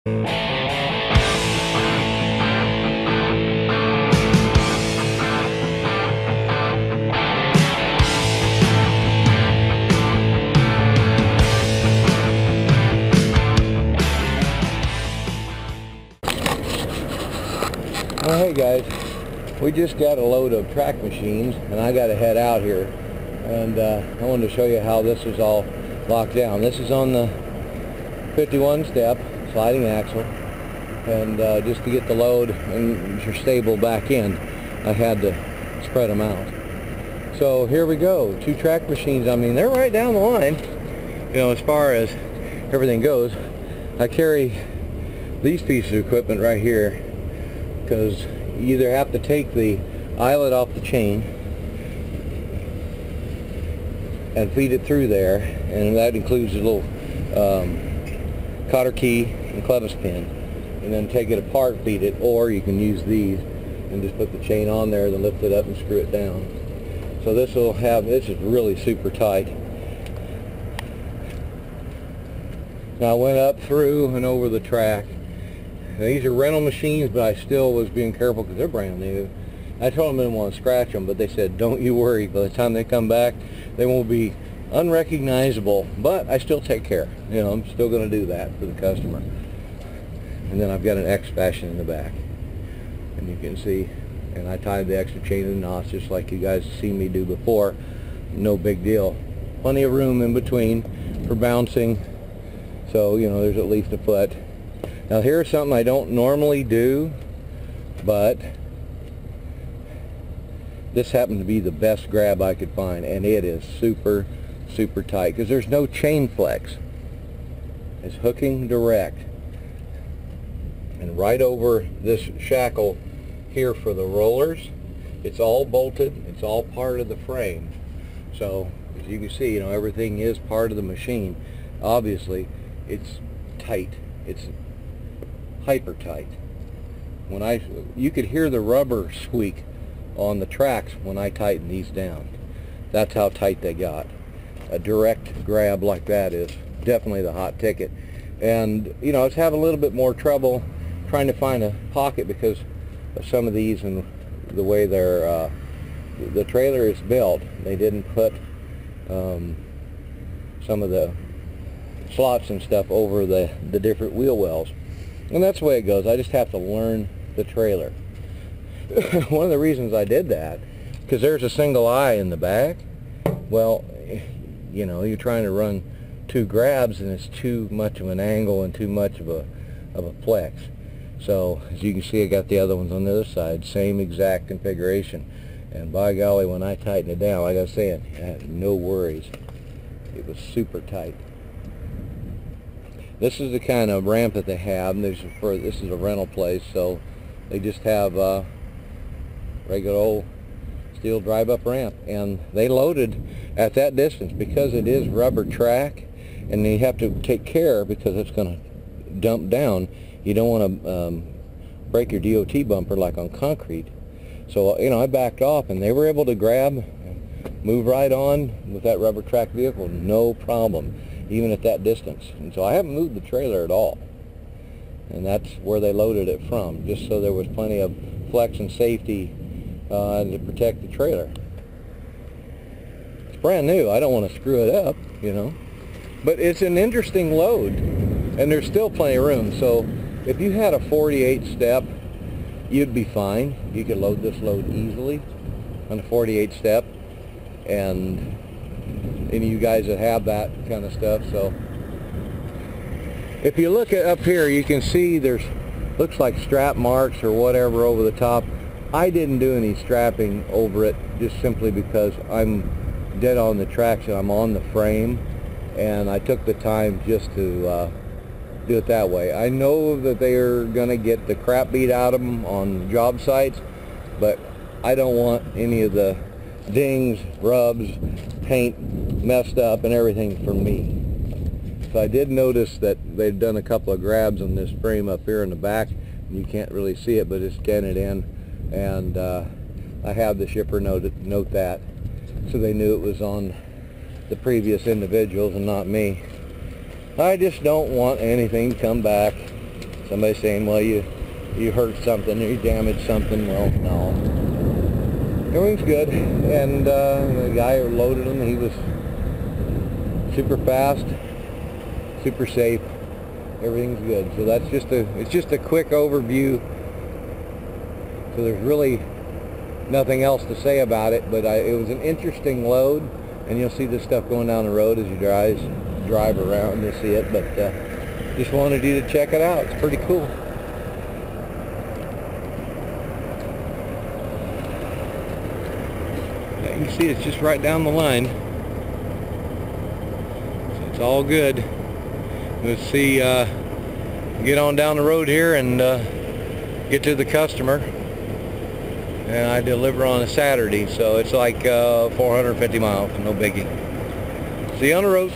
Well, hey guys, we just got a load of track machines and I got to head out here, and I wanted to show you how this is all locked down. This is on the 51 step sliding axle, and just to get the load and your stable back in, I had to spread them out. So here we go, 2 track machines. I mean, they're right down the line, you know, as far as everything goes. I carry these pieces of equipment right here because you either have to take the eyelet off the chain and feed it through there, and that includes a little cotter key and clevis pin, and then take it apart, feed it, or you can use these and just put the chain on there, then lift it up and screw it down. So this is really super tight. Now I went up through and over the track. Now, these are rental machines, but I still was being careful because they're brand new. I told them I didn't want to scratch them, but they said, don't you worry. By the time they come back, they won't be unrecognizable. But I still take care. You know, I'm still going to do that for the customer. And then I've got an X fashion in the back. And you can see, and I tied the extra chain and knots just like you guys have seen me do before. No big deal. Plenty of room in between for bouncing. So, you know, there's at least a foot. Now here's something I don't normally do, but this happened to be the best grab I could find, and it is super, super tight because there's no chain flex. It's hooking direct. And right over this shackle here for the rollers, it's all bolted, it's all part of the frame. So as you can see, you know, everything is part of the machine. Obviously, it's tight. It's hyper tight. You could hear the rubber squeak on the tracks when I tighten these down. That's how tight they got. A direct grab like that is definitely the hot ticket. And you know, I was having a little bit more trouble trying to find a pocket because of some of these and the way they're the trailer is built. They didn't put some of the slots and stuff over the different wheel wells. And that's the way it goes. I just have to learn the trailer. One of the reasons I did that, because there's a single eye in the back. Well, you know, you're trying to run 2 grabs and it's too much of an angle and too much of a flex. So as you can see, I got the other ones on the other side, same exact configuration. And by golly, when I tightened it down, like I was saying, I had no worries. It was super tight. This is the kind of ramp that they have. And this is a rental place, so they just have regular old steel drive-up ramp. And they loaded at that distance because it is rubber track, and you have to take care because it's going to dump down. You don't want to break your DOT bumper like on concrete. So, you know, I backed off, and they were able to grab, move right on with that rubber track vehicle, no problem, even at that distance. And so I haven't moved the trailer at all. And that's where they loaded it from, just so there was plenty of flex and safety to protect the trailer. It's brand new. I don't want to screw it up, you know. But it's an interesting load, and there's still plenty of room. So if you had a 48 step, you'd be fine. You could load this load easily on a 48 step, and any of you guys that have that kind of stuff. So if you look up here, you can see there's looks like strap marks or whatever over the top. I didn't do any strapping over it, just simply because I'm dead on the tracks and I'm on the frame, and I took the time just to do it that way. I know that they are going to get the crap beat out of them on job sites, but I don't want any of the dings, rubs, paint messed up and everything from me. So I did notice that they've done a couple of grabs on this frame up here in the back. You can't really see it, but it's dented in, and I have the shipper note that, so they knew it was on the previous individuals and not me. I just don't want anything to come back Somebody saying, well, you hurt something or you damaged something. Well, no. Everything's good. And the guy who loaded them, he was super fast, super safe. Everything's good. So that's it's just a quick overview. So there's really nothing else to say about it, but it was an interesting load, and you'll see this stuff going down the road as you drive around. You'll see it, but just wanted you to check it out. It's pretty cool. You can see it's just right down the line, so it's all good. Let's see, get on down the road here and get to the customer. And I deliver on a Saturday, so it's like 450 miles, no biggie. See you on the road.